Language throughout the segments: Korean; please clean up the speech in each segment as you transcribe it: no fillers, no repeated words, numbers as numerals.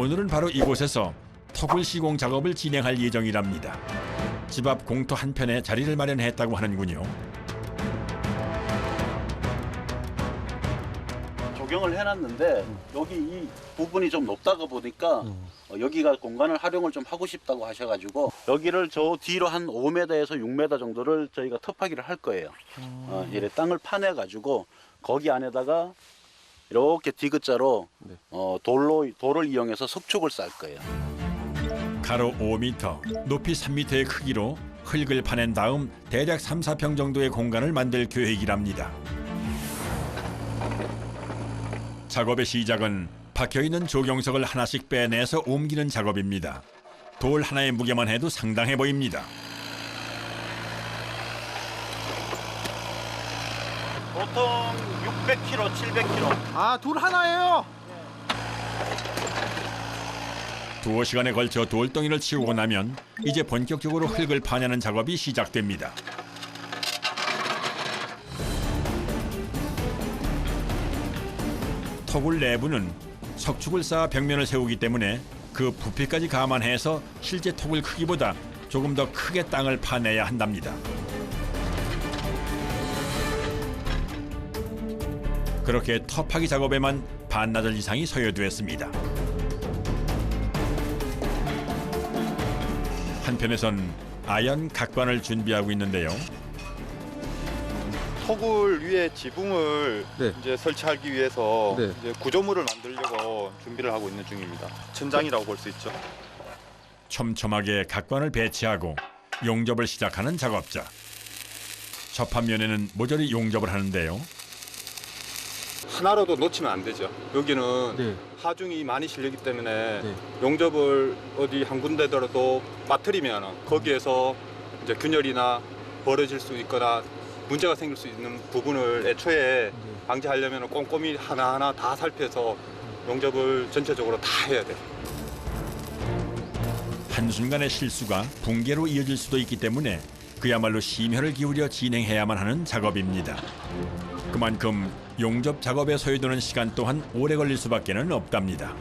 오늘은 바로 이곳에서 턱을 시공 작업을 진행할 예정이랍니다. 집 앞 공터 한편에 자리를 마련했다고 하는군요. 조경을 해놨는데 여기 이 부분이 좀 높다가 보니까 여기가 공간을 활용을 좀 하고 싶다고 하셔가지고 여기를 저 뒤로 한 5m에서 6m 정도를 저희가 터파기를 할 거예요. 이래 땅을 파내가지고 거기 안에다가 이렇게 디귿자로 돌을 이용해서 석축을 쌓을 거예요. 가로 5m, 높이 3m의 크기로 흙을 파낸 다음 대략 3, 4평 정도의 공간을 만들 계획이랍니다. 작업의 시작은 박혀있는 조경석을 하나씩 빼내서 옮기는 작업입니다. 돌 하나의 무게만 해도 상당해 보입니다. 보통 600kg, 700kg. 아, 돌 하나예요? 두어 시간에 걸쳐 돌덩이를 치우고 나면 이제 본격적으로 흙을 파내는 작업이 시작됩니다. 토굴 내부는 석축을 쌓아 벽면을 세우기 때문에 그 부피까지 감안해서 실제 토굴 크기보다 조금 더 크게 땅을 파내야 한답니다. 그렇게 터파기 작업에만 반나절 이상이 소요됐습니다. 한편에선 아연 각관을 준비하고 있는데요. 토굴 위에 지붕을 이제 설치하기 위해서 이제 구조물을 만들려고 준비를 하고 있는 중입니다. 천장이라고 볼 수 있죠. 촘촘하게 각관을 배치하고 용접을 시작하는 작업자. 접합면에는 모조리 용접을 하는데요. 하나라도 놓치면 안 되죠. 여기는 하중이 많이 실리기 때문에 용접을 어디 한 군데더라도 빠뜨리면 거기에서 이제 균열이나 벌어질 수 있거나 문제가 생길 수 있는 부분을 애초에 방지하려면 꼼꼼히 하나하나 다 살펴서 용접을 전체적으로 다 해야 돼요. 한순간의 실수가 붕괴로 이어질 수도 있기 때문에 그야말로 심혈을 기울여 진행해야만 하는 작업입니다. 그만큼 용접 작업에 소요되는 시간 또한 오래 걸릴 수밖에는 없답니다.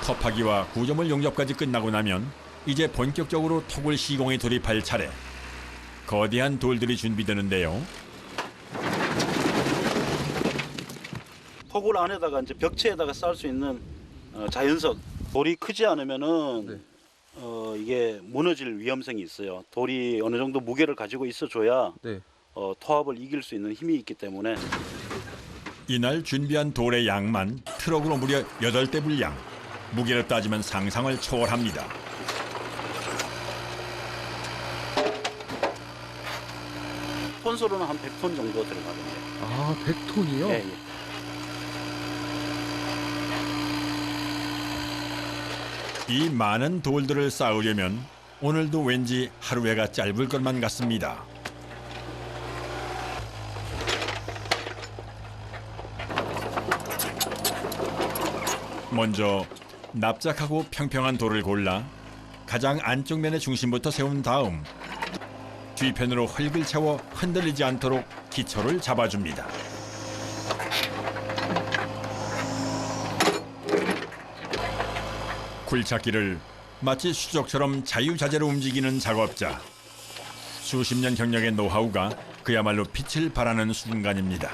터파기와 구조물 용접까지 끝나고 나면 이제 본격적으로 토굴 시공에 돌입할 차례. 거대한 돌들이 준비되는데요. 토굴 안에다가 이제 벽체에다가 쌓을 수 있는 자연석. 돌이 크지 않으면은 이게 무너질 위험성이 있어요. 돌이 어느 정도 무게를 가지고 있어줘야 토합을 이길 수 있는 힘이 있기 때문에. 이날 준비한 돌의 양만 트럭으로 무려 8대 분량. 무게로 따지면 상상을 초월합니다. 톤수로는 한 100톤 정도 들어가거든요. 아, 100톤이요? 예, 예. 이 많은 돌들을 쌓으려면 오늘도 왠지 하루해가 짧을 것만 같습니다. 먼저 납작하고 평평한 돌을 골라 가장 안쪽 면의 중심부터 세운 다음 뒤편으로 흙을 채워 흔들리지 않도록 기초를 잡아줍니다. 굴착기를 마치 수족처럼 자유자재로 움직이는 작업자. 수십 년 경력의 노하우가 그야말로 빛을 발하는 순간입니다.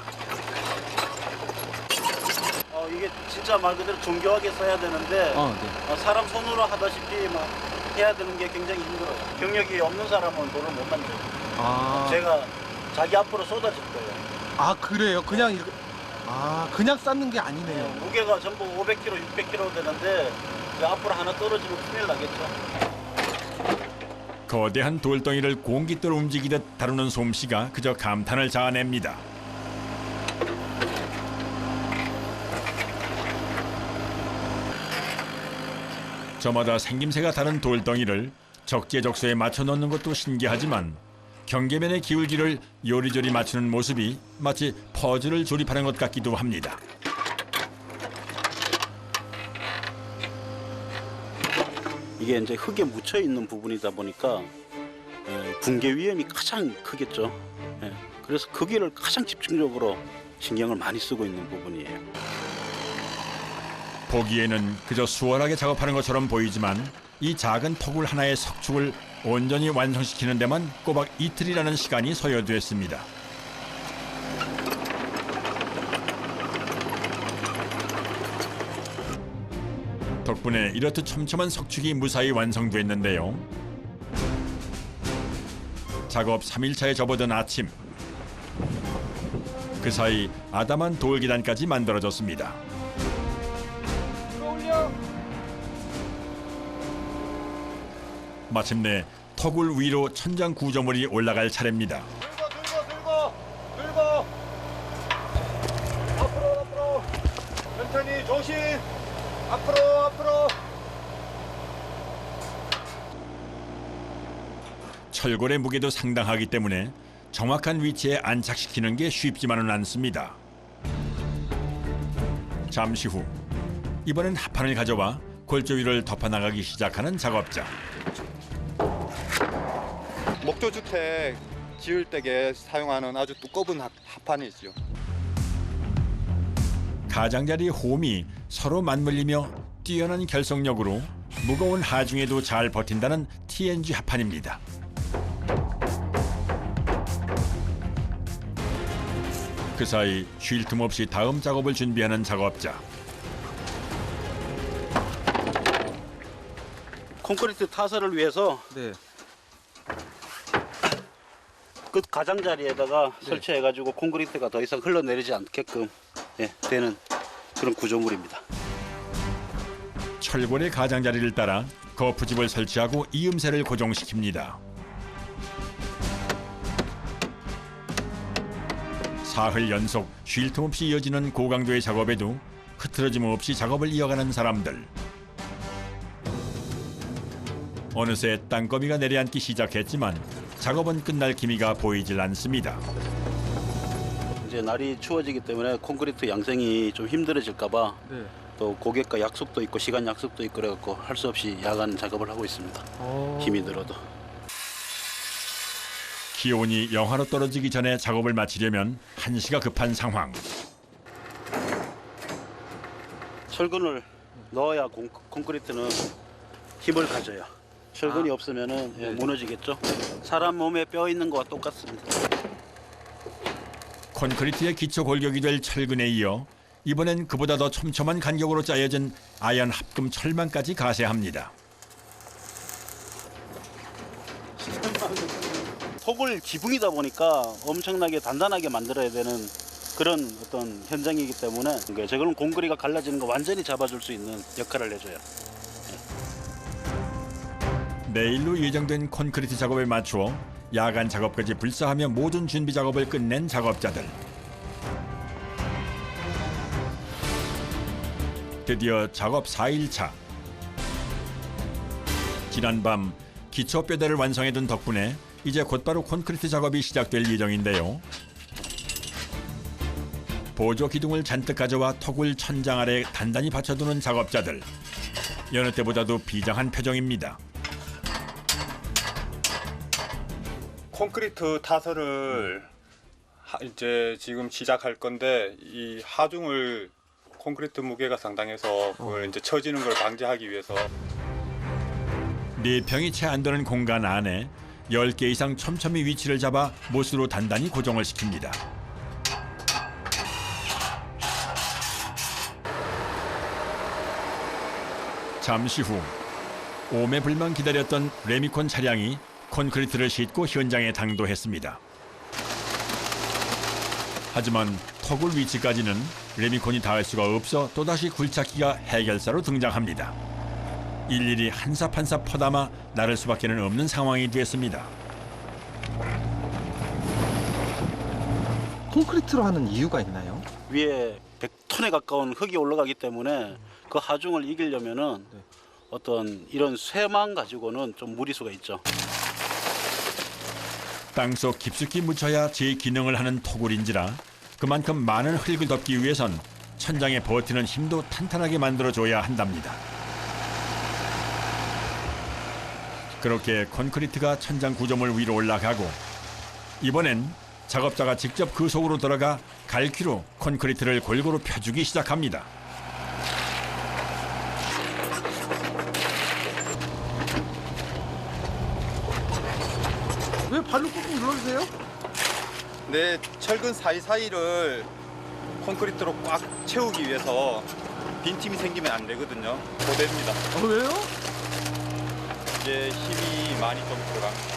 이게 진짜 말 그대로 정교하게 써야 되는데 사람 손으로 하다시피 막 해야 되는 게 굉장히 힘들어요. 경력이 없는 사람은 돌을 못 만져요. 제가 자기 앞으로 쏟아질 거예요. 아, 그래요? 그냥 이렇게. 아, 그냥 쌓는 게 아니네요. 무게가 전부 500kg, 600kg 되는데 앞으로 하나 떨어지면 큰일 나겠죠. 거대한 돌덩이를 공깃돌 움직이듯 다루는 솜씨가 그저 감탄을 자아냅니다. 저마다 생김새가 다른 돌덩이를 적재적소에 맞춰 넣는 것도 신기하지만 경계면의 기울기를 요리조리 맞추는 모습이 마치 퍼즐을 조립하는 것 같기도 합니다. 이게 이제 흙에 묻혀 있는 부분이다 보니까 붕괴 위험이 가장 크겠죠. 그래서 거기를 가장 집중적으로 신경을 많이 쓰고 있는 부분이에요. 보기에는 그저 수월하게 작업하는 것처럼 보이지만 이 작은 토굴 하나의 석축을 온전히 완성시키는 데만 꼬박 이틀이라는 시간이 소요됐습니다. 덕분에 이렇듯 촘촘한 석축이 무사히 완성됐는데요. 작업 3일차에 접어든 아침, 그 사이 아담한 돌계단까지 만들어졌습니다. 마침내 토굴 위로 천장 구조물이 올라갈 차례입니다. 들고 앞으로 천천히 조심 앞으로 철골의 무게도 상당하기 때문에 정확한 위치에 안착시키는 게 쉽지만은 않습니다. 잠시 후 이번엔 합판을 가져와 골조 위를 덮어나가기 시작하는 작업자. 목조주택 지을 때에 사용하는 아주 두꺼운 합판이죠. 가장자리 홈이 서로 맞물리며 뛰어난 결속력으로 무거운 하중에도 잘 버틴다는 TNG 합판입니다. 그 사이 쉴 틈 없이 다음 작업을 준비하는 작업자. 콘크리트 타설을 위해서 네. 끝 가장자리에다가 설치해가지고 콘크리트가 더 이상 흘러내리지 않게끔 되는 그런 구조물입니다. 철골의 가장자리를 따라 거푸집을 설치하고 이음새를 고정시킵니다. 사흘 연속 쉴 틈 없이 이어지는 고강도의 작업에도 흐트러짐 없이 작업을 이어가는 사람들. 어느새 땅거미가 내려앉기 시작했지만 작업은 끝날 기미가 보이질 않습니다. 이제 날이 추워지기 때문에 콘크리트 양생이 좀 힘들어질까봐 네. 또 고객과 약속도 있고 시간 약속도 있고 그래갖고 할 수 없이 야간 작업을 하고 있습니다. 힘이 들어도. 기온이 영하로 떨어지기 전에 작업을 마치려면 한시가 급한 상황. 철근을 넣어야 콘크리트는 힘을 가져요. 철근이 없으면 무너지겠죠. 사람 몸에 뼈 있는 거와 똑같습니다. 콘크리트의 기초 골격이 될 철근에 이어 이번엔 그보다 더 촘촘한 간격으로 짜여진 아연 합금 철망까지 가세합니다. 토굴 지붕이다 보니까 엄청나게 단단하게 만들어야 되는 그런 어떤 현장이기 때문에 저거는 공구리가 갈라지는 거 완전히 잡아줄 수 있는 역할을 해줘요. 내일로 예정된 콘크리트 작업에 맞추어 야간 작업까지 불사하며 모든 준비 작업을 끝낸 작업자들. 드디어 작업 4일차. 지난밤 기초 뼈대를 완성해둔 덕분에 이제 곧바로 콘크리트 작업이 시작될 예정인데요. 보조 기둥을 잔뜩 가져와 토굴 천장 아래 단단히 받쳐두는 작업자들. 여느 때보다도 비장한 표정입니다. 콘크리트 타설을 이제 지금 시작할 건데 이 하중을 콘크리트 무게가 상당해서 그걸 이제 처지는 걸 방지하기 위해서 4평이 채 안 되는 공간 안에 10개 이상 촘촘히 위치를 잡아 못으로 단단히 고정을 시킵니다. 잠시 후 오매불만 기다렸던 레미콘 차량이 콘크리트를 싣고 현장에 당도했습니다. 하지만 토굴 위치까지는 레미콘이 닿을 수가 없어 또다시 굴착기가 해결사로 등장합니다. 일일이 한 삽 한 삽 퍼담아 나를 수밖에 없는 상황이 됐습니다. 콘크리트로 하는 이유가 있나요? 위에 100톤에 가까운 흙이 올라가기 때문에 그 하중을 이기려면은 어떤 이런 쇠망 가지고는 좀 무리수가 있죠. 땅속 깊숙이 묻혀야 제 기능을 하는 토굴인지라 그만큼 많은 흙을 덮기 위해선 천장에 버티는 힘도 탄탄하게 만들어줘야 한답니다. 그렇게 콘크리트가 천장 구조물 위로 올라가고 이번엔 작업자가 직접 그 속으로 들어가 갈퀴로 콘크리트를 골고루 펴주기 시작합니다. 왜 발로 꾹꾹 눌러주세요? 네, 철근 사이사이를 콘크리트로 꽉 채우기 위해서 빈틈이 생기면 안 되거든요. 고됩니다. 왜요? 이제 힘이 많이 좀 들어갑니다.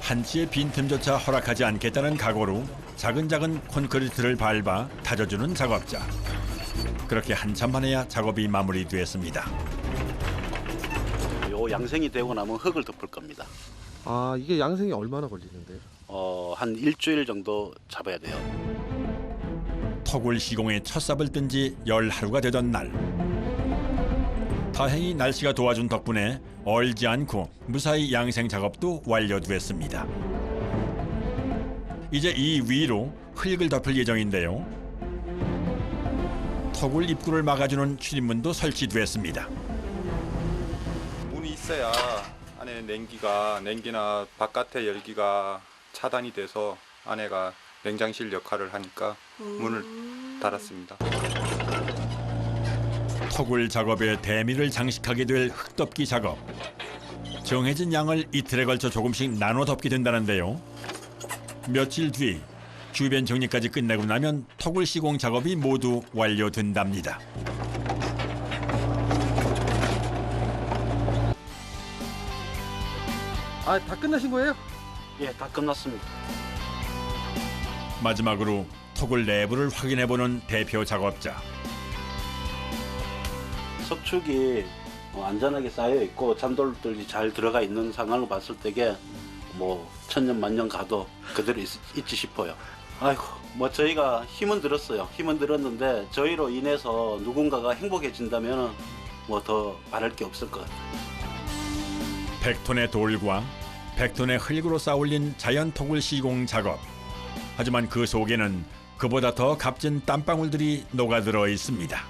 한치의 빈틈조차 허락하지 않겠다는 각오로 작은 콘크리트를 밟아 다져주는 작업자. 그렇게 한참 만에야 작업이 마무리됐습니다. 요 양생이 되고 나면 흙을 덮을 겁니다. 아, 이게 양생이 얼마나 걸리는데요? 한 일주일 정도 잡아야 돼요. 토굴 시공에 첫 삽을 뜬 지 10하루가 되던 날. 다행히 날씨가 도와준 덕분에 얼지 않고 무사히 양생 작업도 완료됐습니다. 이제 이 위로 흙을 덮을 예정인데요. 토굴 입구를 막아주는 출입문도 설치됐습니다. 문이 있어야 안에 냉기나 바깥의 열기가 차단이 돼서 안에가 냉장실 역할을 하니까 문을 닫았습니다. 토굴 작업에 대미를 장식하게 될 흙덮기 작업. 정해진 양을 이틀에 걸쳐 조금씩 나눠 덮게 된다는데요. 며칠 뒤 주변 정리까지 끝내고 나면 토굴 시공 작업이 모두 완료된답니다. 아, 다 끝나신 거예요? 예, 다 끝났습니다. 마지막으로 토굴 내부를 확인해보는 대표 작업자. 석축이 안전하게 쌓여 있고 잔돌들이 잘 들어가 있는 상황을 봤을 때게 뭐 천년 만년 가도 그대로 있지 싶어요. 아이고, 뭐 저희가 힘은 들었어요. 힘은 들었는데 저희로 인해서 누군가가 행복해진다면 뭐 더 바랄 게 없을 것 같아요. 100톤의 돌과 100톤의 흙으로 쌓아올린 자연 토굴 시공 작업. 하지만 그 속에는 그보다 더 값진 땀방울들이 녹아들어 있습니다.